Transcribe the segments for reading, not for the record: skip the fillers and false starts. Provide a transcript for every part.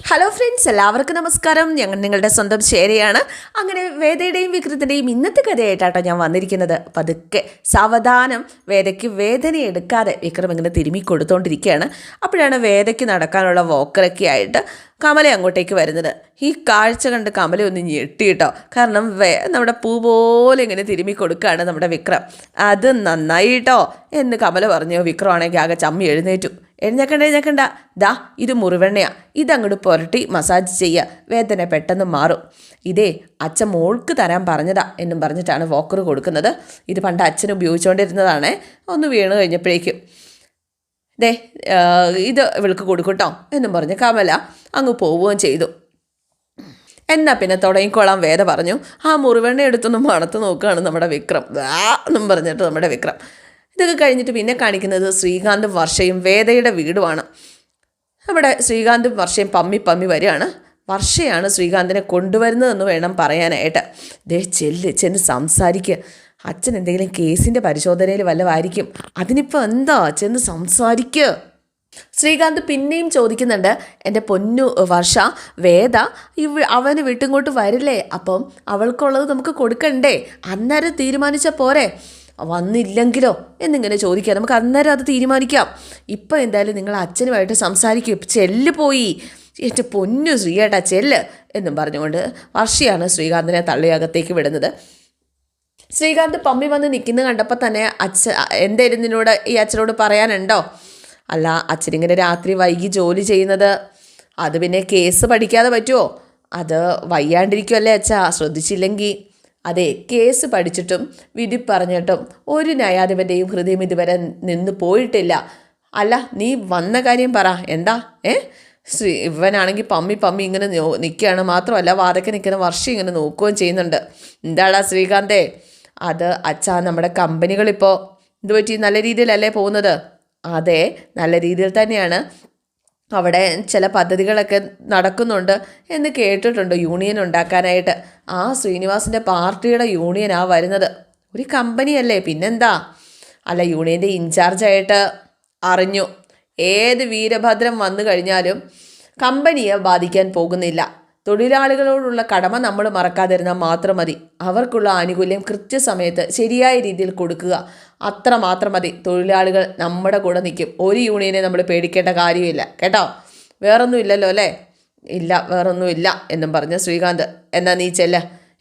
Hello friends, എല്ലാവർക്കും നമസ്കാരം. ഞങ്ങൾ നിങ്ങളുടെ സ്വന്തം ശേരയാണ്. അങ്ങനെ വേദയുടെയും വിക്രത്തിൻ്റെയും ഇന്നത്തെ കഥയായിട്ടാട്ടോ ഞാൻ വന്നിരിക്കുന്നത്. പതുക്കെ സാവധാനം വേദയ്ക്ക് വേദന എടുക്കാതെ വിക്രം ഇങ്ങനെ തിരുമ്മി കൊടുത്തോണ്ടിരിക്കുകയാണ്. അപ്പോഴാണ് വേദയ്ക്ക് നടക്കാനുള്ള വോക്കറൊക്കെ ആയിട്ട് കമല അങ്ങോട്ടേക്ക് വരുന്നത്. ഈ കാഴ്ച കണ്ട് കമല ഒന്ന് ഞെട്ടിയിട്ടോ. കാരണം നമ്മുടെ പൂ പോലെ ഇങ്ങനെ തിരുമ്മി കൊടുക്കുകയാണ് നമ്മുടെ വിക്രം. അത് നന്നായി കേട്ടോ എന്ന് കമല പറഞ്ഞു. വിക്രമാണെങ്കിൽ ആകെ ചമ്മി എഴുന്നേറ്റു. എഴുന്നേക്കണ്ട, ദാ ഇത് മുറിവെണ്ണയാ, ഇതങ്ങോട്ട് പുരട്ടി മസാജ് ചെയ്യുക, വേദന പെട്ടെന്ന് മാറും. ഇതേ അച്ഛൻ മോൾക്ക് തരാൻ പറഞ്ഞതാ എന്നും പറഞ്ഞിട്ടാണ് വോക്കർ കൊടുക്കുന്നത്. ഇത് പണ്ട് അച്ഛൻ ഉപയോഗിച്ചുകൊണ്ടിരുന്നതാണേ. ഒന്ന് വീണ് കഴിഞ്ഞപ്പോഴേക്കും ദേ ഇത് ഇവൾക്ക് കൊടുക്കട്ടോ എന്നും പറഞ്ഞ് കമല അങ്ങ് പോവുകയും ചെയ്തു. എന്നാൽ പിന്നെ തുടങ്ങിക്കോളാം വേദ പറഞ്ഞു. ആ മുറിവെണ്ണ എടുത്തൊന്ന് മണത്ത് നോക്കുകയാണ് നമ്മുടെ വിക്രം. എന്നും പറഞ്ഞിട്ട് നമ്മുടെ വിക്രം. ഇതൊക്കെ കഴിഞ്ഞിട്ട് പിന്നെ കാണിക്കുന്നത് ശ്രീകാന്തും വർഷയും വേദയുടെ വീടുമാണ്. അവിടെ ശ്രീകാന്തും വർഷയും പമ്മി വരികയാണ്. വർഷയാണ് ശ്രീകാന്തിനെ കൊണ്ടുവരുന്നതെന്ന് വേണം പറയാനായിട്ട്. ദേ ചെന്ന് സംസാരിക്കുക. അച്ഛൻ എന്തെങ്കിലും കേസിൻ്റെ പരിശോധനയിൽ വല്ലതായിരിക്കും. അതിനിപ്പോൾ എന്താ, ചെന്ന് സംസാരിക്കുക. ശ്രീകാന്ത് പിന്നെയും ചോദിക്കുന്നുണ്ട്, എൻ്റെ പൊന്നു വർഷ, വേദ അവന് വിട്ടിങ്ങോട്ട് വരില്ലേ? അപ്പം അവൾക്കുള്ളത് നമുക്ക് കൊടുക്കണ്ടേ? അന്നേരം തീരുമാനിച്ച പോരെ? വന്നില്ലെങ്കിലോ എന്നിങ്ങനെ ചോദിക്കുക. നമുക്ക് അന്നേരം അത് തീരുമാനിക്കാം. ഇപ്പം എന്തായാലും നിങ്ങൾ അച്ഛനുമായിട്ട് സംസാരിക്കും. ചെല്ല് പോയി, എൻ്റെ പൊന്നു ശ്രീയേട്ടാ ചെല്ല് എന്നും പറഞ്ഞുകൊണ്ട് വർഷയാണ് ശ്രീകാന്തിനെ തള്ളിയകത്തേക്ക് വിടുന്നത്. ശ്രീകാന്ത് പമ്മി വന്ന് നിൽക്കുന്നത് കണ്ടപ്പോൾ തന്നെ എന്തായാലും നിന്നോട് ഈ അച്ഛനോട് പറയാനുണ്ടോ? അല്ല, അച്ഛനിങ്ങനെ രാത്രി വൈകി ജോലി ചെയ്യുന്നത് അത് പിന്നെ കേസ് പഠിക്കാതെ പറ്റുമോ? അത് വയ്യാണ്ടിരിക്കുമല്ലേ അച്ഛാ, ശ്രദ്ധിച്ചില്ലെങ്കിൽ. അതെ, കേസ് പഠിച്ചിട്ടും വിധി പറഞ്ഞിട്ടും ഒരു ന്യായാധിപൻ്റെയും ഹൃദയം ഇതുവരെ നിന്ന് പോയിട്ടില്ല. അല്ല, നീ വന്ന കാര്യം പറ, എന്താ? ഇവനാണെങ്കിൽ പമ്മി ഇങ്ങനെ നിൽക്കുകയാണ്. മാത്രമല്ല വാതൊക്കെ നിൽക്കുന്ന വർഷം ഇങ്ങനെ നോക്കുകയും ചെയ്യുന്നുണ്ട്. എന്താടാ ശ്രീകാന്തേ? അത് അച്ഛാ, നമ്മുടെ കമ്പനികളിപ്പോൾ ഇത് പറ്റി നല്ല രീതിയിലല്ലേ പോകുന്നത്? അതെ, നല്ല രീതിയിൽ തന്നെയാണ്. അവിടെ ചില പദ്ധതികളൊക്കെ നടക്കുന്നുണ്ട് എന്ന് കേട്ടിട്ടുണ്ട്, യൂണിയൻ ഉണ്ടാക്കാനായിട്ട്. ആ ശ്രീനിവാസിൻ്റെ പാർട്ടിയുടെ യൂണിയനാണ് വരുന്നത്. ഒരു കമ്പനിയല്ലേ, പിന്നെന്താ? അല്ല, യൂണിയൻ്റെ ഇൻചാർജായിട്ട് അറിഞ്ഞു. ഏത് വീരഭദ്രം വന്നു കഴിഞ്ഞാലും കമ്പനിയെ ബാധിക്കാൻ പോകുന്നില്ല. തൊഴിലാളികളോടുള്ള കടമ നമ്മൾ മറക്കാതിരുന്നാൽ മാത്രം മതി. അവർക്കുള്ള ആനുകൂല്യം കൃത്യസമയത്ത് ശരിയായ രീതിയിൽ കൊടുക്കുക, അത്ര മാത്രം മതി. തൊഴിലാളികൾ നമ്മുടെ കൂടെ നിൽക്കും. ഒരു യൂണിയനെ നമ്മൾ പേടിക്കേണ്ട കാര്യമില്ല കേട്ടോ. വേറൊന്നും ഇല്ലല്ലോ അല്ലേ? ഇല്ല, വേറൊന്നുമില്ല എന്നും പറഞ്ഞ് ശ്രീകാന്ത്. എന്നാൽ നീ ചെല്ല,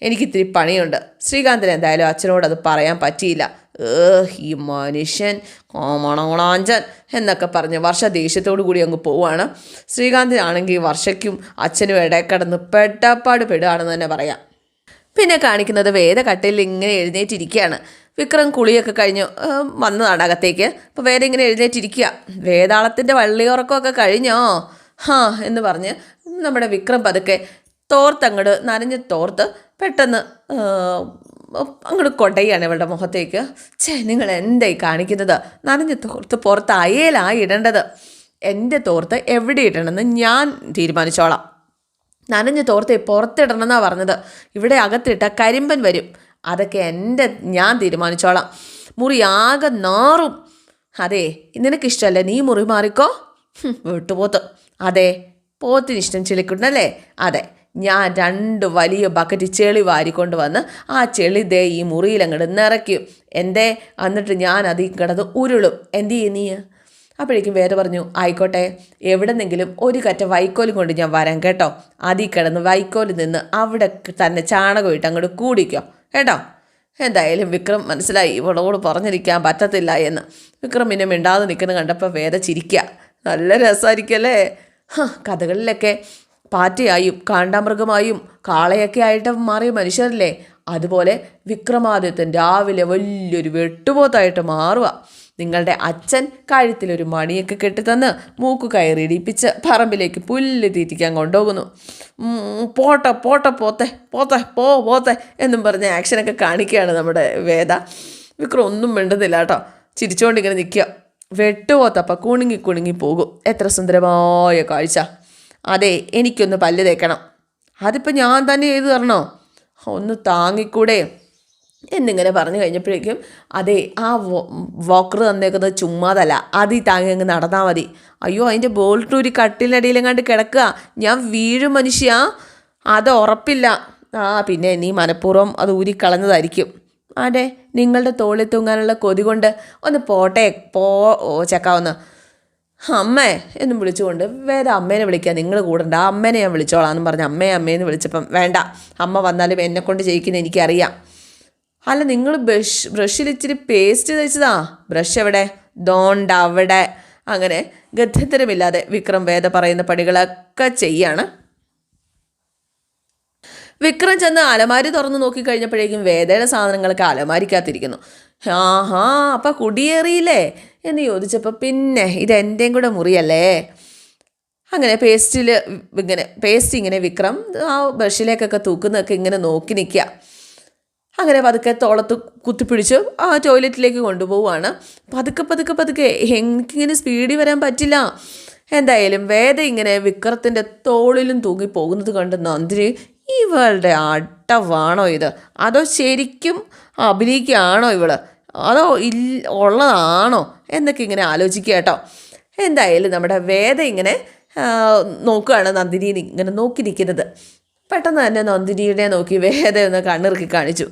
എനിക്കിത്തിരി പണിയുണ്ട്. ശ്രീകാന്തിന് എന്തായാലും അച്ഛനോട് അത് പറയാൻ പറ്റിയില്ല. ഈ മനുഷ്യൻ കോമണോണാഞ്ചൻ എന്നൊക്കെ പറഞ്ഞ് വർഷ ദേഷ്യത്തോടു കൂടി അങ്ങ് പോവുകയാണ്. ശ്രീകാന്തിനാണെങ്കിൽ വർഷയ്ക്കും അച്ഛനും ഇടയ്ക്കിടന്ന് പെട്ടപ്പാട് പെടുകയാണെന്ന് തന്നെ പറയാം. പിന്നെ കാണിക്കുന്നത് വേദ കട്ടയിൽ ഇങ്ങനെ എഴുന്നേറ്റിരിക്കുകയാണ്. വിക്രം കുളിയൊക്കെ കഴിഞ്ഞു വന്നതാണ് അകത്തേക്ക്. അപ്പോൾ വേദ ഇങ്ങനെ എഴുന്നേറ്റിരിക്കുക. വേതാളത്തിൻ്റെ വള്ളിയുറക്കമൊക്കെ കഴിഞ്ഞോ എന്ന് പറഞ്ഞ് നമ്മുടെ വിക്രം പതുക്കെ തോർത്തങ്ങോട്ട് നനഞ്ഞ് തോർത്ത് പെട്ടെന്ന് അങ്ങോട്ട് കൊടയാണ് ഇവളുടെ മുഖത്തേക്ക്. നിങ്ങൾ എന്തായി കാണിക്കുന്നത്? നനഞ്ഞ് തോർത്ത് പുറത്ത് അയലായി ഇടേണ്ടത്. എൻ്റെ തോർത്ത് എവിടെ ഇടണമെന്ന് ഞാൻ തീരുമാനിച്ചോളാം. നനഞ്ഞ് തോർത്ത് പുറത്തിടണമെന്നാണ് പറഞ്ഞത്. ഇവിടെ അകത്തിട്ട കരിമ്പൻ വരും. അതൊക്കെ ഞാൻ തീരുമാനിച്ചോളാം. മുറി ആകെ നാറും. അതെ, നിനക്കിഷ്ടമല്ലേ, നീ മുറി മാറിക്കോ. വിട്ടുപോത്ത്. അതെ, പോത്തിനിഷ്ടം ചിളിക്കുണ്ടല്ലേ? അതെ, ഞാൻ 2 വലിയ ബക്കറ്റ് ചെളി വാരിക്കൊണ്ട് വന്ന് ആ ചെളി ദേ ഈ മുറിയിൽ അങ്ങോട്ട് നിറയ്ക്കും. എന്തേ? എന്നിട്ട് ഞാൻ അതിൽ കിടന്ന് ഉരുളും. എന്ത് ചെയ്യും നീ? അപ്പോഴേക്കും വേറെ പറഞ്ഞു, ആയിക്കോട്ടെ, എവിടെന്നെങ്കിലും ഒരു കറ്റ വൈക്കോലും കൊണ്ട് ഞാൻ വരാം കേട്ടോ. അതിൽ കിടന്ന് വൈക്കോലിൽ നിന്ന് അവിടെ തന്നെ ചാണകം ഇട്ട് അങ്ങോട്ട് കൂടിക്കോ കേട്ടോ. എന്തായാലും വിക്രം മനസ്സിലായി ഇവളോട് പറഞ്ഞിരിക്കാൻ പറ്റത്തില്ല എന്ന്. വിക്രം പിന്നെ മിണ്ടാതെ നിൽക്കുന്നത് കണ്ടപ്പോൾ വേദ ചിരിക്കുക. നല്ല രസമായിരിക്കല്ലേ? കഥകളിലൊക്കെ പാറ്റയായും കാണ്ടാമൃഗമായും കാളയൊക്കെ ആയിട്ട് മാറിയ മനുഷ്യരല്ലേ, അതുപോലെ വിക്രമാദിത്യൻ രാവിലെ വലിയൊരു വെട്ടുപോത്തായിട്ട് മാറുക. നിങ്ങളുടെ അച്ഛൻ കഴുത്തിലൊരു മണിയൊക്കെ കെട്ടിത്തന്ന് മൂക്ക് കയറിയിടിപ്പിച്ച് പറമ്പിലേക്ക് പുല്ല് തീറ്റിക്കാൻ കൊണ്ടുപോകുന്നു. പോത്തെ എന്നും പറഞ്ഞ് ആക്ഷനൊക്കെ കാണിക്കുകയാണ് നമ്മുടെ വേദ. വിക്രം ഒന്നും മിണ്ടുന്നില്ല കേട്ടോ, ചിരിച്ചുകൊണ്ടിങ്ങനെ നിൽക്കുക. വെട്ടുപോത്തപ്പം കുണുങ്ങി പോകും. എത്ര സുന്ദരമായ കാഴ്ച. അതെ, എനിക്കൊന്ന് പല്ല് തേക്കണം. അതിപ്പോൾ ഞാൻ തന്നെ ചെയ്തു തരണോ? ഒന്ന് താങ്ങിക്കൂടെ? എന്നിങ്ങനെ പറഞ്ഞു കഴിഞ്ഞപ്പോഴേക്കും അതേ ആ വോക്കർ തന്നേക്കുന്നത് ചുമ്മാതല്ല, അത് താങ്ങി അങ്ങ് നടന്നാൽ മതി. അയ്യോ അതിൻ്റെ ബോൾട്ട് ഒരു കട്ടിലിനടിയിലെങ്ങാണ്ട് കിടക്കുക, ഞാൻ വീഴും മനുഷ്യ, അത് ഉറപ്പില്ല. പിന്നെ നീ മനഃപൂർവ്വം അത് ഊരിക്കളഞ്ഞതായിരിക്കും. അതെ, നിങ്ങളുടെ തോളിൽ തൂങ്ങാനുള്ള കൊതി കൊണ്ട് ഒന്ന് പോട്ടെ ചെക്കാവുന്ന അമ്മേ എന്നും വിളിച്ചുകൊണ്ട് വേദ അമ്മേനെ വിളിക്കുക, നിങ്ങൾ കൂടണ്ട, അമ്മേനെ ഞാൻ വിളിച്ചോളാം എന്നും പറഞ്ഞ് അമ്മേന്ന് വിളിച്ചപ്പം വേണ്ട, അമ്മ വന്നാലും എന്നെക്കൊണ്ട് ചെയ്യിക്കുന്നത് എനിക്കറിയാം. അല്ല നിങ്ങൾ ബ്രഷിൽ ഇച്ചിരി പേസ്റ്റ് തേച്ചതാ, ബ്രഷ് എവിടെ? ദോണ്ട അവിടെ. അങ്ങനെ ഗത്യന്തരമില്ലാതെ വിക്രം വേദ പറയുന്ന പണികളൊക്കെ ചെയ്യാണ്. വിക്രം ചെന്ന് അലമാരി തുറന്ന് നോക്കിക്കഴിഞ്ഞപ്പോഴേക്കും വേദയുടെ സാധനങ്ങളൊക്കെ അലമാരിക്കകത്തിരിക്കുന്നു. അപ്പം കുടിയേറിയില്ലേ എന്ന് ചോദിച്ചപ്പോൾ പിന്നെ ഇതെൻ്റെയും കൂടെ മുറിയല്ലേ. അങ്ങനെ പേസ്റ്റ് ഇങ്ങനെ വിക്രം ആ ബ്രഷിലേക്കൊക്കെ തൂക്കുന്നതൊക്കെ ഇങ്ങനെ നോക്കി നിൽക്കുക. അങ്ങനെ പതുക്കെ തോളത്ത് കുത്തിപ്പിടിച്ച് ആ ടോയ്ലറ്റിലേക്ക് കൊണ്ടുപോവുകയാണ്. പതുക്കെ എനിക്കിങ്ങനെ സ്പീഡിൽ വരാൻ പറ്റില്ല. എന്തായാലും വേദ ഇങ്ങനെ വിക്രത്തിൻ്റെ തോളിലും തൂങ്ങി പോകുന്നത് കണ്ട് നന്ദിനി ഇവളുടെ അട്ടവാണോ ഇത്, അതോ ശരിക്കും അഭിനയിക്കുകയാണോ ഇവള്, അതോ ഉള്ളതാണോ എന്നൊക്കെ ഇങ്ങനെ ആലോചിക്കുക കേട്ടോ. എന്തായാലും നമ്മുടെ വേദ ഇങ്ങനെ നോക്കുകയാണ് നന്ദിനി ഇങ്ങനെ നോക്കി നിൽക്കുന്നത്. പെട്ടെന്ന് തന്നെ നന്ദിനിയുടെ നോക്കി വേദന ഒന്ന് കണ്ണിറുക്കി കാണിച്ചു.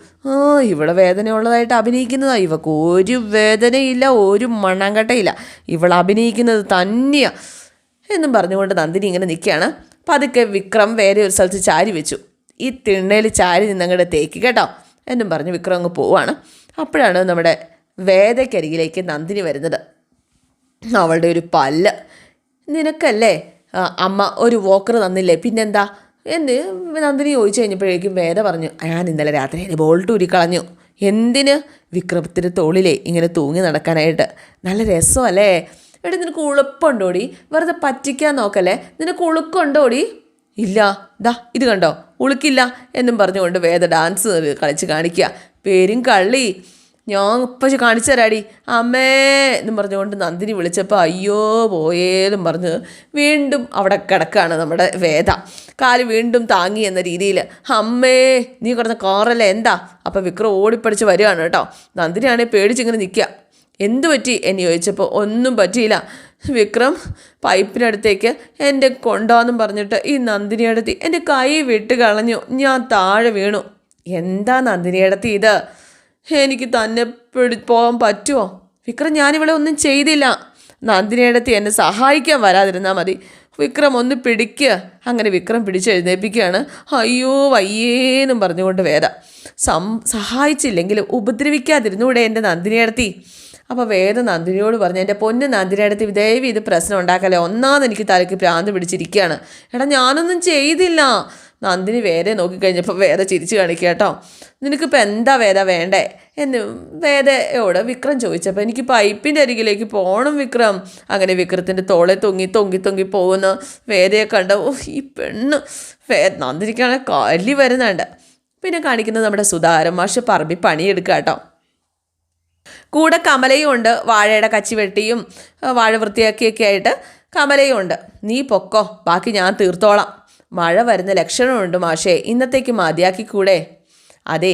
ഇവിടെ വേദന ഉള്ളതായിട്ട് അഭിനയിക്കുന്നതാണ്, ഇവക്ക് ഒരു വേദനയില്ല, ഒരു മണ്ണാങ്കട്ടയില്ല, ഇവൾ അഭിനയിക്കുന്നത് തന്നെയാണ് എന്നും പറഞ്ഞുകൊണ്ട് നന്ദിനി ഇങ്ങനെ നിൽക്കുകയാണ്. പതുക്കെ വിക്രം വേറെ ഒരു സ്ഥലത്ത് ചാരി വെച്ചു. ഈ തിണ്ണയിൽ ചാരി നിന്നങ്ങടെ തേക്ക് കേട്ടോ എന്നും പറഞ്ഞ് വിക്രം അങ്ങ് പോവാണ്. അപ്പോഴാണ് നമ്മുടെ വേദക്കരികിലേക്ക് നന്ദിനി വരുന്നത്. അവളുടെ ഒരു പല്ല്, നിനക്കല്ലേ അമ്മ ഒരു വോക്കർ തന്നില്ലേ, പിന്നെന്താ എന്ന് നന്ദിനി ചോദിച്ചു കഴിഞ്ഞപ്പോഴേക്കും വേദ പറഞ്ഞു, ഞാൻ ഇന്നലെ രാത്രി എൻ്റെ ബോൾട്ട് ഊരിക്കളഞ്ഞു. എന്തിന്? വിക്രമത്തിൻ്റെ തോളിലേ ഇങ്ങനെ തൂങ്ങി നടക്കാനായിട്ട്. നല്ല രസമല്ലേ? എടി നിനക്ക് ഉളുപ്പുണ്ടോടി, വെറുതെ പറ്റിക്കാൻ നോക്കല്ലേ, നിനക്ക് ഉളുക്കുണ്ടോടി? ഇല്ല, ഇത് കണ്ടോ, ഉളുക്കില്ല എന്നും പറഞ്ഞുകൊണ്ട് വേദ ഡാൻസ് കളിച്ച് കാണിക്കുക. പേരും കള്ളി, ഞാൻ ഇപ്പം കാണിച്ചു തരാടി അമ്മേ എന്നും പറഞ്ഞുകൊണ്ട് നന്ദിനി വിളിച്ചപ്പോൾ അയ്യോ പോയേലും പറഞ്ഞ് വീണ്ടും അവിടെ കിടക്കുകയാണ് നമ്മുടെ വേദ. കാല് വീണ്ടും താങ്ങി എന്ന രീതിയിൽ. അമ്മേ നീ കിടന്ന കാറല്ലേ എന്താ? അപ്പം വിക്രം ഓടിപ്പടിച്ച് വരികയാണ് കേട്ടോ. നന്ദിനിയാണെങ്കിൽ പേടിച്ചിങ്ങനെ നിൽക്കുക. എന്തു പറ്റി എന്ന് ചോദിച്ചപ്പോൾ ഒന്നും പറ്റിയില്ല. വിക്രം പൈപ്പിനടുത്തേക്ക് എൻ്റെ കൊണ്ടോന്നും പറഞ്ഞിട്ട് ഈ നന്ദിനിയടത്തി എൻ്റെ കൈ വിട്ട് കളഞ്ഞു, ഞാൻ താഴെ വീണു. എന്താ നന്ദിനിയടത്തി ഇത്? എനിക്ക് തന്നെ പോകാൻ പറ്റുമോ? വിക്രം ഞാനിവിടെ ഒന്നും ചെയ്തില്ല, നന്ദിനിയടത്തി എന്നെ സഹായിക്കാൻ വരാതിരുന്നാൽ മതി. വിക്രം ഒന്ന് പിടിക്കുക. അങ്ങനെ വിക്രം പിടിച്ചെഴുന്നേൽപ്പിക്കുകയാണ്. അയ്യോ വയ്യേന്നും പറഞ്ഞുകൊണ്ട് വേദ. സഹായിച്ചില്ലെങ്കിലും ഉപദ്രവിക്കാതിരുന്നൂടെ എൻ്റെ നന്ദിനിയടത്തി? അപ്പോൾ വേദ നന്ദിനിയോട് പറഞ്ഞു, എൻ്റെ പൊന്ന് നന്ദിനിയടത്തി ദയവ് ഇത് പ്രശ്നം ഉണ്ടാക്കല്ലേ, ഒന്നാമത് എനിക്ക് തലയ്ക്ക് ഭ്രാന്ത് പിടിച്ചിരിക്കുകയാണ്. എടാ ഞാനൊന്നും ചെയ്തില്ല. നന്ദിനി വേദ നോക്കിക്കഴിഞ്ഞപ്പോൾ വേദ ചിരിച്ചു കാണിക്കുക കേട്ടോ. നിനക്കിപ്പോൾ എന്താ വേദ വേണ്ടേ എന്ന് വേദയോട് വിക്രം ചോദിച്ചപ്പോൾ എനിക്ക് പൈപ്പിൻ്റെ അരികിലേക്ക് പോകണം വിക്രം. അങ്ങനെ വിക്രത്തിൻ്റെ തോളെ തൊങ്ങി പോകുന്ന വേദയെ കണ്ട ഈ പെണ്ണ് നന്ദിനിക്കാണ് കല്ലി വരുന്നുണ്ട്. പിന്നെ കാണിക്കുന്നത് നമ്മുടെ സുധാകരൻ മാഷ് പറമ്പി പണിയെടുക്കുക കേട്ടോ. കൂടെ കമലയും ഉണ്ട്, വാഴയുടെ കച്ചി വെട്ടിയും വാഴ വൃത്തിയാക്കിയൊക്കെ ആയിട്ട് കമലയും ഉണ്ട്. നീ പൊക്കോ, ബാക്കി ഞാൻ തീർത്തോളാം. മഴ വരുന്ന ലക്ഷണമുണ്ട് മാഷേ, ഇന്നത്തേക്ക് മതിയാക്കിക്കൂടെ? അതെ,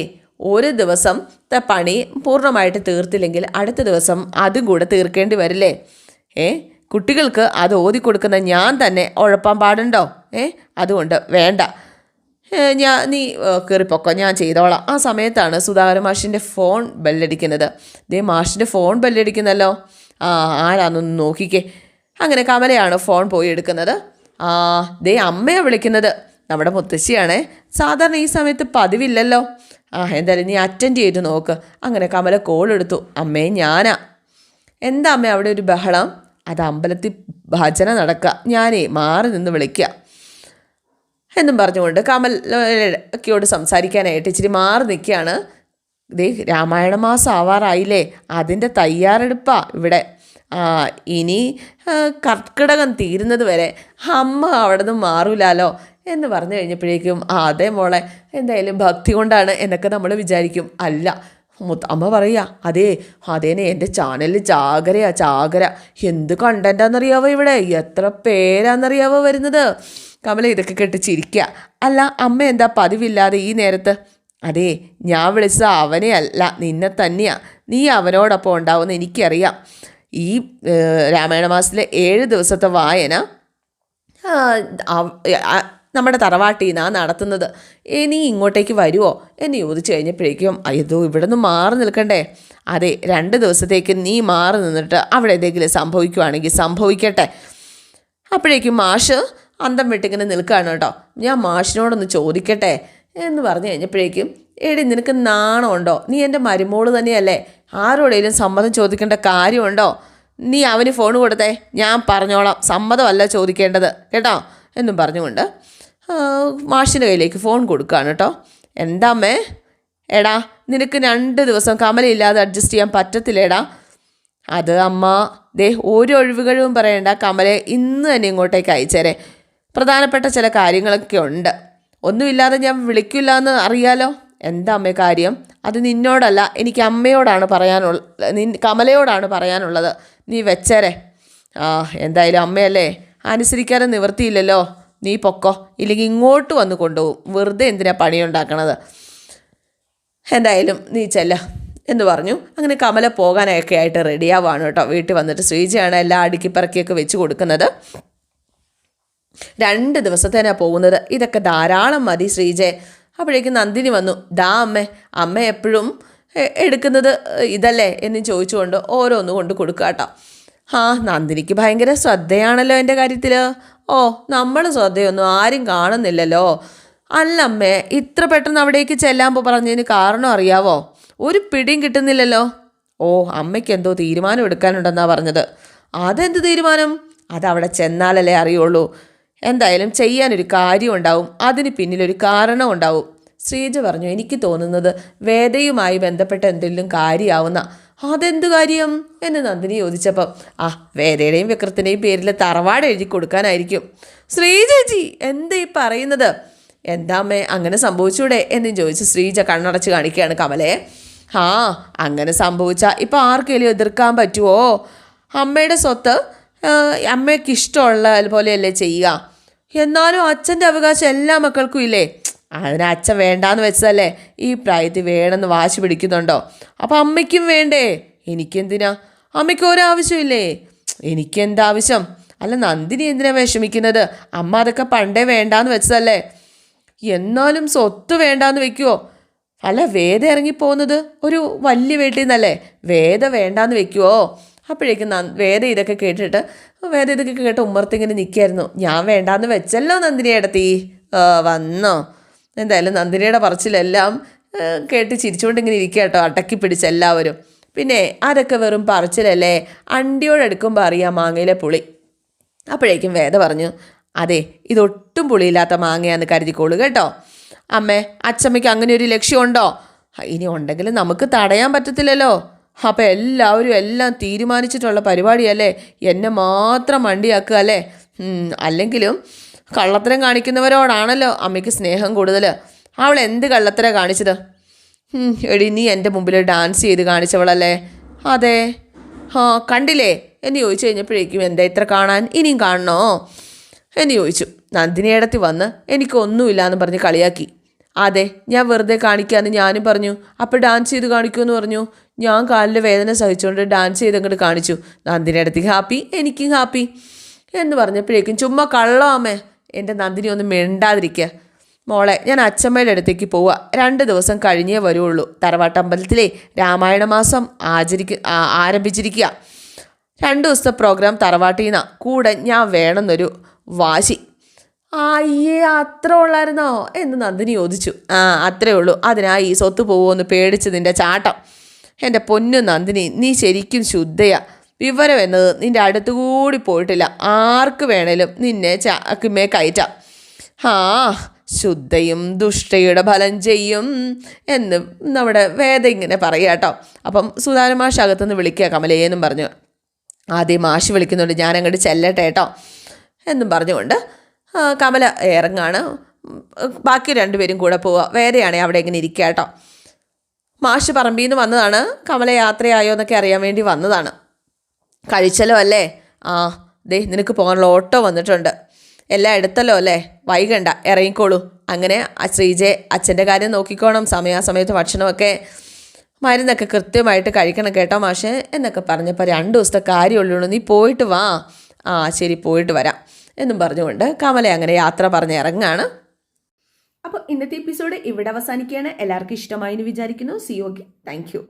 ഒരു ദിവസത്തെ പണി പൂർണ്ണമായിട്ട് തീർത്തില്ലെങ്കിൽ അടുത്ത ദിവസം അതും കൂടെ തീർക്കേണ്ടി വരില്ലേ? കുട്ടികൾക്ക് അത് ഓതി കൊടുക്കുന്ന ഞാൻ തന്നെ ഉഴപ്പാൻ പാടുണ്ടോ? അതുകൊണ്ട് വേണ്ട, നീ കയറിപ്പൊക്കോ, ഞാൻ ചെയ്തോളാം. ആ സമയത്താണ് സുധാകരൻ മാഷിൻ്റെ ഫോൺ ബെല്ലടിക്കുന്നത്. മാഷിൻ്റെ ഫോൺ ബെല്ലടിക്കുന്നല്ലോ. ആരാന്നൊന്ന് നോക്കിക്കേ. അങ്ങനെ കമലയാണ് ഫോൺ പോയി എടുക്കുന്നത്. അമ്മയാണ് വിളിക്കുന്നത്, നമ്മുടെ മുത്തശ്ശിയാണേ. സാധാരണ ഈ സമയത്ത് പതിവില്ലല്ലോ. എന്തായാലും നീ അറ്റൻഡ് ചെയ്ത് നോക്ക്. അങ്ങനെ കമല കോൾ എടുത്തു. അമ്മേ ഞാനാ. എന്താ അമ്മ അവിടെ ഒരു ബഹളം? അത് അമ്പലത്തിൽ ഭജന നടക്കുക, ഞാനേ മാറി നിന്ന് വിളിക്കുക എന്നും പറഞ്ഞുകൊണ്ട് കമലയോട് സംസാരിക്കാനായിട്ട് ഇച്ചിരി മാറി നിൽക്കുകയാണ്. രാമായണ മാസം ആവാറായില്ലേ, അതിൻ്റെ തയ്യാറെടുപ്പാ ഇവിടെ. ഇനി കർക്കിടകം തീരുന്നത് വരെ അമ്മ അവിടെ നിന്ന് മാറൂലാലോ എന്ന് പറഞ്ഞു കഴിഞ്ഞപ്പോഴേക്കും അതേ മോളെ, എന്തായാലും ഭക്തി കൊണ്ടാണ് എന്നൊക്കെ നമ്മൾ വിചാരിക്കും. അല്ല, അമ്മ പറയുക, അതേനെ എൻ്റെ ചാനലിൽ ചാകര എന്ത് കണ്ടൻ്റാണെന്നറിയാവോ, ഇവിടെ എത്ര പേരാണെന്നറിയാവോ വരുന്നത്. കമല ഇതൊക്കെ കേട്ട് ചിരിക്കുക. അല്ല അമ്മ എന്താ പതിവില്ലാതെ ഈ നേരത്ത്? അതേ, ഞാൻ വിളിച്ചത് അവനെ അല്ല, നിന്നെ തന്നെയാ. നീ അവനോടൊപ്പം ഉണ്ടാവുമെന്ന് എനിക്കറിയാം. ഈ രാമായണ മാസത്തിലെ 7 ദിവസത്തെ വായന നമ്മുടെ തറവാട്ടിൽ നിന്നാണ് നടത്തുന്നത്. നീ ഇങ്ങോട്ടേക്ക് വരുമോ എന്ന് ചോദിച്ചു കഴിഞ്ഞപ്പോഴേക്കും അയ്യോ, ഇവിടെ നിന്ന് മാറി നിൽക്കണ്ടേ? അതെ, 2 ദിവസത്തേക്ക് നീ മാറി നിന്നിട്ട് അവിടെ എന്തെങ്കിലും സംഭവിക്കുവാണെങ്കിൽ സംഭവിക്കട്ടെ. അപ്പോഴേക്കും മാഷ് അന്തം വിട്ടിങ്ങനെ നിൽക്കുകയാണ് കേട്ടോ. ഞാൻ മാഷിനോടൊന്ന് ചോദിക്കട്ടെ എന്ന് പറഞ്ഞു കഴിഞ്ഞപ്പോഴേക്കും, എടി നിനക്ക് നാണമുണ്ടോ? നീ എൻ്റെ മരുമോള് തന്നെയല്ലേ, ആരോടെങ്കിലും സമ്മതം ചോദിക്കേണ്ട കാര്യമുണ്ടോ? നീ അവന് ഫോൺ കൊടുത്തേ, ഞാൻ പറഞ്ഞോളാം, സമ്മതമല്ല ചോദിക്കേണ്ടത് കേട്ടോ എന്നും പറഞ്ഞുകൊണ്ട് മാഷിൻ്റെ കയ്യിലേക്ക് ഫോൺ കൊടുക്കുകയാണ് കേട്ടോ. എന്താ അമ്മേ? എടാ, നിനക്ക് 2 ദിവസം കമലയില്ലാതെ അഡ്ജസ്റ്റ് ചെയ്യാൻ പറ്റത്തില്ലേടാ? അത് അമ്മ, ദേ ഒരു ഒഴിവുകഴിവും പറയണ്ട, കമലെ ഇന്ന് തന്നെ ഇങ്ങോട്ടേക്ക് അയച്ചേരെ. പ്രധാനപ്പെട്ട ചില കാര്യങ്ങളൊക്കെ ഉണ്ട്. ഒന്നുമില്ലാതെ ഞാൻ വിളിക്കില്ല എന്ന് അറിയാലോ. എന്താ അമ്മേ കാര്യം? അത് നിന്നോടല്ല, എനിക്ക് അമ്മയോടാണ് കമലയോടാണ് പറയാനുള്ളത്. നീ വെച്ചേരെ. എന്തായാലും അമ്മയല്ലേ, അനുസരിക്കാതെ നിവൃത്തിയില്ലല്ലോ. നീ പൊക്കോ, ഇല്ലെങ്കിൽ ഇങ്ങോട്ട് വന്ന് കൊണ്ടുപോകും. വെറുതെ എന്തിനാ പണിയുണ്ടാക്കണത്? എന്തായാലും നീ ചെല്ല എന്ന് പറഞ്ഞു. അങ്ങനെ കമല പോകാനൊക്കെ ആയിട്ട് റെഡിയാവാണ് കേട്ടോ. വീട്ടിൽ വന്നിട്ട് ശ്രീജയാണ് എല്ലാം അടുക്കിപ്പറക്കിയൊക്കെ വെച്ച് കൊടുക്കുന്നത്. 2 ദിവസത്തേനാണ് പോകുന്നത്. ഇതൊക്കെ ധാരാളം മതി ശ്രീജയെ. അപ്പോഴേക്കും നന്ദിനി വന്നു. ദാ അമ്മ എപ്പോഴും എടുക്കുന്നത് ഇതല്ലേ എന്ന് ചോദിച്ചുകൊണ്ട് ഓരോന്ന് കൊണ്ട് കൊടുക്കുക കേട്ടോ. നന്ദിനിക്ക് ഭയങ്കര ശ്രദ്ധയാണല്ലോ എൻ്റെ കാര്യത്തിൽ. നമ്മൾ ശ്രദ്ധയൊന്നും ആരും കാണുന്നില്ലല്ലോ. അല്ല അമ്മേ, ഇത്ര പെട്ടെന്ന് അവിടേക്ക് ചെല്ലാൻ പറഞ്ഞതിന് കാരണം അറിയാവോ? ഒരു പിടിയും കിട്ടുന്നില്ലല്ലോ. അമ്മയ്ക്ക് എന്തോ തീരുമാനം എടുക്കാനുണ്ടെന്നാണ് പറഞ്ഞത്. അതെന്ത് തീരുമാനം? അതവിടെ ചെന്നാലല്ലേ അറിയുള്ളൂ. എന്തായാലും ചെയ്യാനൊരു കാര്യം ഉണ്ടാവും, അതിന് പിന്നിലൊരു കാരണം ഉണ്ടാവും. ശ്രീജ പറഞ്ഞു, എനിക്ക് തോന്നുന്നത് വേദയുമായി ബന്ധപ്പെട്ട എന്തെങ്കിലും കാര്യമാവുന്ന. അതെന്ത് കാര്യം എന്ന് നന്ദിനി ചോദിച്ചപ്പം വേദയുടെയും വിക്രത്തിൻ്റെയും പേരിൽ തറവാട് എഴുതി കൊടുക്കാനായിരിക്കും. ശ്രീജി എന്താ ഈ പറയുന്നത്? എന്താ അമ്മേ, അങ്ങനെ സംഭവിച്ചൂടെ എന്നും ചോദിച്ച് ശ്രീജ കണ്ണടച്ച് കാണിക്കുകയാണ് കമലയെ. അങ്ങനെ സംഭവിച്ചാൽ ഇപ്പം ആർക്കെങ്കിലും എതിർക്കാൻ പറ്റുമോ? അമ്മയുടെ സ്വത്ത് അമ്മയ്ക്ക് ഇഷ്ടമുള്ള പോലെയല്ലേ ചെയ്യുക. എന്നാലും അച്ഛൻ്റെ അവകാശം എല്ലാ മക്കൾക്കും ഇല്ലേ? അതിന് അച്ഛൻ വേണ്ടാന്ന് വെച്ചതല്ലേ. ഈ പ്രായത്തിൽ വേണമെന്ന് വാശി പിടിക്കുന്നുണ്ടോ? അപ്പം അമ്മയ്ക്കും വേണ്ടേ? എനിക്കെന്തിനാ? അമ്മയ്ക്ക് ഒരാവശ്യമില്ലേ? എനിക്കെന്താവശ്യം? അല്ല, നന്ദിനി എന്തിനാ വിഷമിക്കുന്നത്? അമ്മ അതൊക്കെ പണ്ടേ വേണ്ടാന്ന് വെച്ചതല്ലേ. എന്നാലും സ്വത്ത് വേണ്ടാന്ന് വെക്കുമോ? അല്ല, വേദ ഇറങ്ങിപ്പോകുന്നത് ഒരു വലിയ വീട്ടിൽ നിന്നല്ലേ. വേദ വേണ്ടാന്ന് വെക്കുമോ? അപ്പോഴേക്കും വേദ ഇതൊക്കെ കേട്ട് ഉമ്മർത്തിങ്ങനെ നിൽക്കായിരുന്നു. ഞാൻ വേണ്ടാന്ന് വെച്ചല്ലോ നന്ദിനി ഏടത്തി. വന്നോ? എന്തായാലും നന്ദിനിയുടെ പറച്ചിലെല്ലാം കേട്ട് ചിരിച്ചുകൊണ്ടിങ്ങനെ ഇരിക്കുക കേട്ടോ, അടക്കി പിടിച്ച് എല്ലാവരും. പിന്നെ അതൊക്കെ വെറും പറച്ചിലല്ലേ, അണ്ടിയോടെടുക്കുമ്പോൾ അറിയാം മാങ്ങയിലെ പുളി. അപ്പോഴേക്കും വേദ പറഞ്ഞു, അതെ, ഇതൊട്ടും പുളിയില്ലാത്ത മാങ്ങയാന്ന് കരുതിക്കോളൂ കേട്ടോ. അമ്മേ, അച്ചമ്മയ്ക്ക് അങ്ങനെ ഒരു ലക്ഷ്യമുണ്ടോ? ഇനി ഉണ്ടെങ്കിലും നമുക്ക് തടയാൻ പറ്റത്തില്ലല്ലോ. അപ്പം എല്ലാവരും എല്ലാം തീരുമാനിച്ചിട്ടുള്ള പരിപാടിയല്ലേ, എന്നെ മാത്രം വണ്ടിയാക്കുക അല്ലേ? അല്ലെങ്കിലും കള്ളത്തരം കാണിക്കുന്നവരോടാണല്ലോ അമ്മയ്ക്ക് സ്നേഹം കൂടുതൽ. അവൾ എന്ത് കള്ളത്തരം കാണിച്ചത്? എടി, നീ എൻ്റെ മുമ്പിൽ ഡാൻസ് ചെയ്ത് കാണിച്ചവളല്ലേ? അതെ. കണ്ടില്ലേ എന്ന് ചോദിച്ചു കഴിഞ്ഞപ്പോഴേക്കും, എന്താ ഇത്ര കാണാൻ, ഇനിയും കാണണോ എന്ന് ചോദിച്ചു. നന്ദിനിയിടത്ത് വന്ന് എനിക്കൊന്നുമില്ല എന്ന് പറഞ്ഞ് കളിയാക്കി. അതെ, ഞാൻ വെറുതെ കാണിക്കാമെന്ന് ഞാനും പറഞ്ഞു. അപ്പോൾ ഡാൻസ് ചെയ്ത് കാണിക്കുമെന്ന് പറഞ്ഞു. ഞാൻ കാലിൻ്റെ വേദന സഹിച്ചുകൊണ്ട് ഡാൻസ് ചെയ്ത് അങ്ങോട്ട് കാണിച്ചു. നന്ദിനിയിടത്തേക്ക് ഹാപ്പി, എനിക്കും ഹാപ്പി എന്ന് പറഞ്ഞപ്പോഴേക്കും, ചുമ്മാ കള്ളം അമ്മേ. എൻ്റെ നന്ദിനി ഒന്നും മിണ്ടാതിരിക്കുക. മോളെ, ഞാൻ അച്ചമ്മയുടെ അടുത്തേക്ക് പോവുക. 2 ദിവസം കഴിഞ്ഞേ വരുള്ളൂ. തറവാട്ടമ്പലത്തിലെ രാമായണ മാസം ആരംഭിച്ചിരിക്കുക. 2 ദിവസത്തെ പ്രോഗ്രാം തറവാട്ടിൽ നിന്നാണ്. കൂടെ ഞാൻ വേണമെന്നൊരു വാശി. അയ്യേ, അത്ര ഉള്ളായിരുന്നോ എന്ന് നന്ദിനി ചോദിച്ചു. അത്രേ ഉള്ളൂ. അതിനായി ഈ സ്വത്ത് പോകുമെന്ന് പേടിച്ചതിൻ്റെ ചാട്ടം. എൻ്റെ പൊന്നു നന്ദിനി, നീ ശരിക്കും ശുദ്ധയാ. വിവരം എന്നത് നിൻ്റെ അടുത്തുകൂടി പോയിട്ടില്ല. ആർക്ക് വേണേലും നിന്നെ ചാക്കുമേ കയറ്റാം. ശുദ്ധയും ദുഷ്ടയുടെ ഫലം ചെയ്യും എന്ന് നമ്മുടെ വേദ ഇങ്ങനെ പറയുക കേട്ടോ. അപ്പം സുധാകരൻ മാഷ് അകത്തുനിന്ന് വിളിക്കുക കമലയെന്നും പറഞ്ഞു. ആദ്യം മാഷ് വിളിക്കുന്നുണ്ട്, ഞാൻ അങ്ങോട്ട് ചെല്ലട്ടെ കേട്ടോ എന്നും പറഞ്ഞുകൊണ്ട് കമല ഇറങ്ങാണ്. ബാക്കി 2 പേരും കൂടെ പോവുക. വേദയാണെങ്കിൽ അവിടെ ഇങ്ങനെ ഇരിക്കുക കേട്ടോ. മാഷ് പറമ്പിൽ നിന്ന് വന്നതാണ്. കമല യാത്രയായോ എന്നൊക്കെ അറിയാൻ വേണ്ടി വന്നതാണ്. കഴിച്ചല്ലോ അല്ലേ? ദേ നിനക്ക് പോകാനുള്ള ഓട്ടോ വന്നിട്ടുണ്ട്. എല്ലാം എടുത്തല്ലോ അല്ലേ, വൈകണ്ട, ഇറങ്ങിക്കോളൂ. അങ്ങനെ ശ്രീജയെ അച്ഛൻ്റെ കാര്യം നോക്കിക്കോണം, സമയാസമയത്ത് ഭക്ഷണമൊക്കെ മരുന്നൊക്കെ കൃത്യമായിട്ട് കഴിക്കണം കേട്ടോ മാഷേ എന്നൊക്കെ പറഞ്ഞപ്പോൾ 2 ദിവസത്തെ കാര്യമുള്ളൂ, നീ പോയിട്ട് വാ. ആ ശരി, പോയിട്ട് വരാം എന്നും പറഞ്ഞുകൊണ്ട് കമല അങ്ങനെ യാത്ര പറഞ്ഞ് ഇറങ്ങാണ്. അപ്പോൾ ഇന്നത്തെ എപ്പിസോഡ് ഇവിടെ അവസാനിക്കുകയാണ്. എല്ലാവർക്കും ഇഷ്ടമായി എന്ന് വിചാരിക്കുന്നു. See you. Okay, thank U.